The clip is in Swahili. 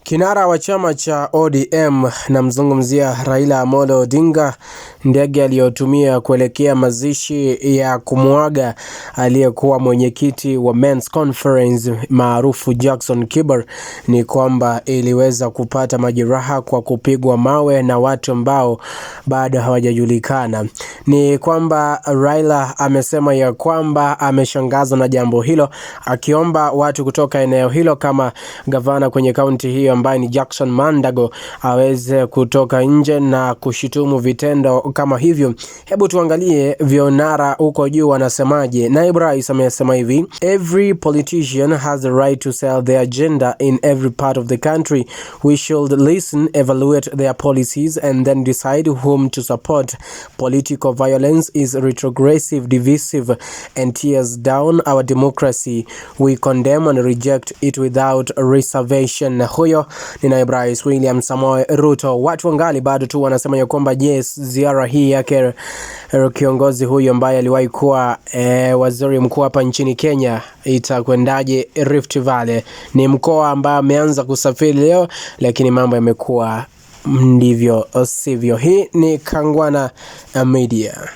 Kinara wa chama cha ODM na mzungumzia Raila Amolo Odinga, ndege aliyotumia kuelekea mazishi ya kumuaga aliyekuwa mwenyekiti wa Men's Conference maarufu Jackson Kibar, ni kwamba iliweza kupata majeraha kwa kupigwa mawe na watu ambao bado hawajajulikana. Ni kwamba Raila amesema ya kwamba ameshangazwa na jambo hilo, akiomba watu kutoka eneo hilo kama gavana kwenye kaunti hiyo ambaye ni Jackson Mandago aweze kutoka nje na kushitumu vitendo kama hivyo. Hebu tuangalie vionara huko juu wanasemaje. Naibu Rais amesema hivi: every politician has the right to sell their agenda in every part of the country. We should listen, evaluate their policies and then decide whom to support. Political violence is retrogressive, divisive and tears down our democracy. We condemn and reject it without reservation. Huyo ni Naibu Rais William Samoei Ruto. Watu wangali bado tu wanasema ya kwamba yes, ziara hii yake kiongozi huyo ambaye aliwahi kuwa waziri mkuu hapa nchini Kenya itakwendaje Rift Valley. Ni mkoa ambao ameanza kusafiri leo, lakini mambo yamekuwa ndivyo sivyo. Hii ni Kangwana Media.